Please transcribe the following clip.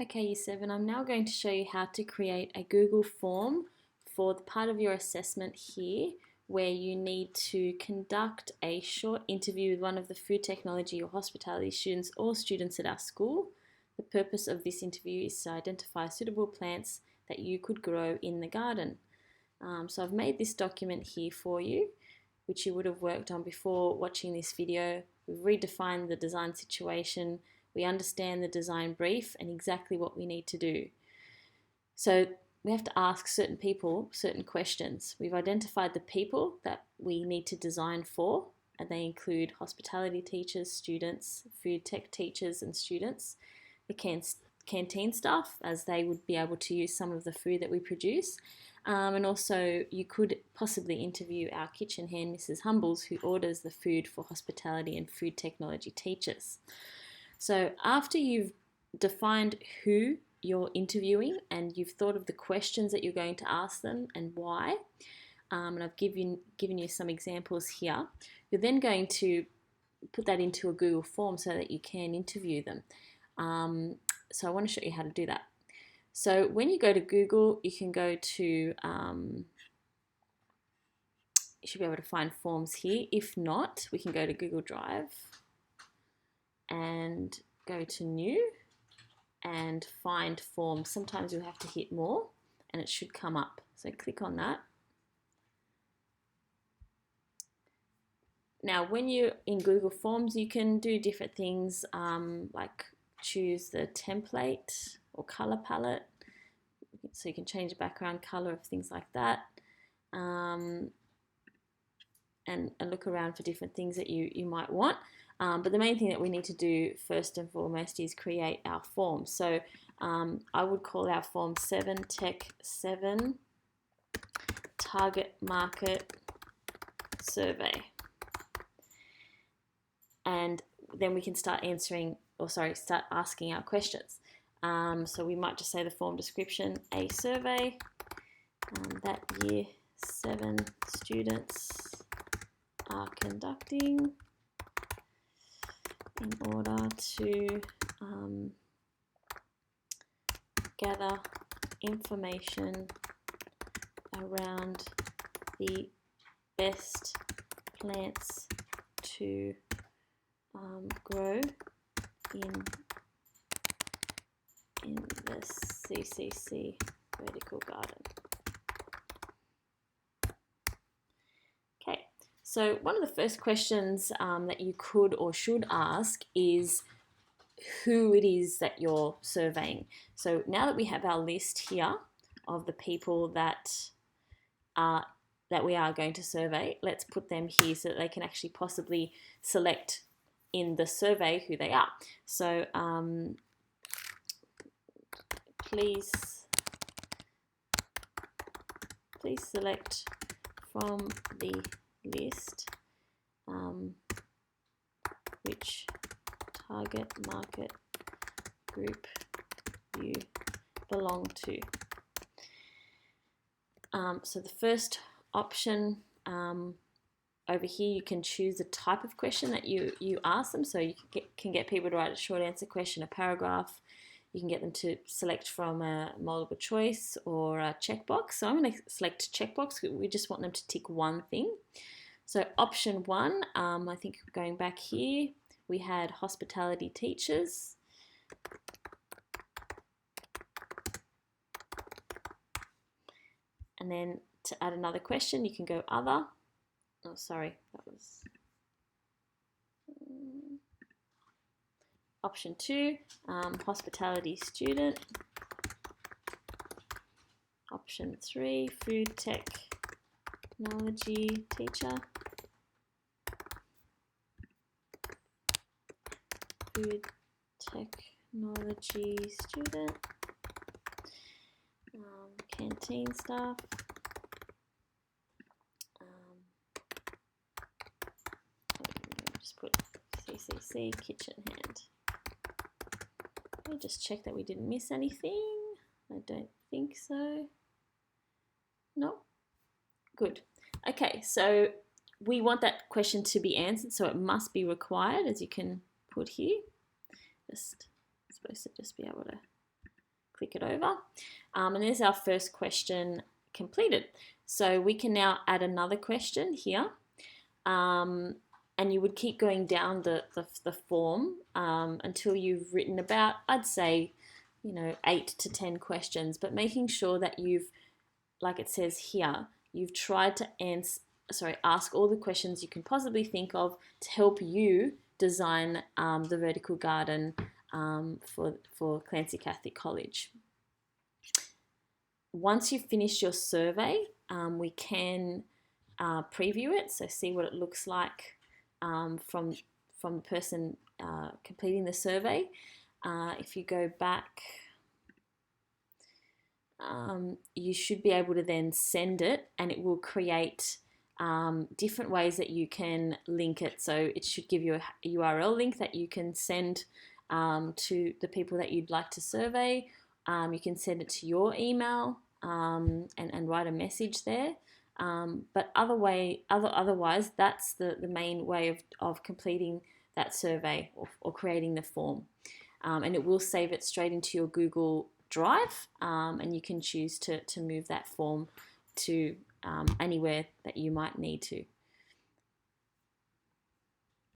Okay, Year 7, I'm now going to show you how to create a Google form for the part of your assessment here where you need to conduct a short interview with one of the food technology or hospitality students or students at our school. The purpose of this interview is to identify suitable plants that you could grow in the garden. So I've made this document here for you, which you would have worked on before watching this video. We've redefined the design situation. We understand the design brief and exactly what we need to do. So we have to ask certain people certain questions. We've identified the people that we need to design for, and they include hospitality teachers, students, food tech teachers and students, the canteen staff, as they would be able to use some of the food that we produce. And also you could possibly interview our kitchen hand, Mrs. Humbles, who orders the food for hospitality and food technology teachers. So after you've defined who you're interviewing and you've thought of the questions that you're going to ask them and why, and I've given you some examples here, you're then going to put that into a Google form so that you can interview them. So I want to show you how to do that. So when you go to Google, you can go to, you should be able to find forms here. If not, we can go to Google Drive and go to New and find forms. Sometimes you'll have to hit more and it should come up. So click on that. Now, when you're in Google Forms, you can do different things like choose the template or color palette. So you can change the background color of things like that. And look around for different things that you might want. But the main thing that we need to do first and foremost is create our form. So I would call our form 7 Tech 7 Target Market Survey. And then we can start start asking our questions. So we might just say the form description, a survey that Year 7 students are conducting in order to gather information around the best plants to grow in the CCC vertical garden. Okay, so one of the first questions that you could or should ask is who it is that you're surveying. So now that we have our list here of the people that we are going to survey, let's put them here so that they can actually possibly select in the survey who they are. So please select from the list which target market group you belong to. So the first option over here, you can choose the type of question that you ask them. So you can get people to write a short answer question, a paragraph. You can get them to select from a multiple choice or a checkbox. So I'm going to select checkbox. We just want them to tick one thing. So option 1, I think going back here, we had hospitality teachers. And then to add another question, you can go other. Oh, sorry, that was option 2, hospitality student. Option 3, food technology teacher. Food technology student. Canteen staff. Just put CCC kitchen hand. I'll just check that we didn't miss anything. I don't think so. No? Good. Okay, so we want that question to be answered, so it must be required, as you can put here. It's supposed to just be able to click it over. And there's our first question completed. So we can now add another question here. And you would keep going down the form until you've written about, I'd say, 8 to 10 questions, but making sure that you've, like it says here, you've tried to ask all the questions you can possibly think of to help you design the vertical garden for Clancy Catholic College. Once you've finished your survey, we can preview it, so see what it looks like from the person completing the survey. If you go back, you should be able to then send it, and it will create different ways that you can link it. So it should give you a URL link that you can send to the people that you'd like to survey. You can send it to your email and write a message there. But otherwise, that's the main way of completing that survey or creating the form. And it will save it straight into your Google Drive, and you can choose to move that form to anywhere that you might need to.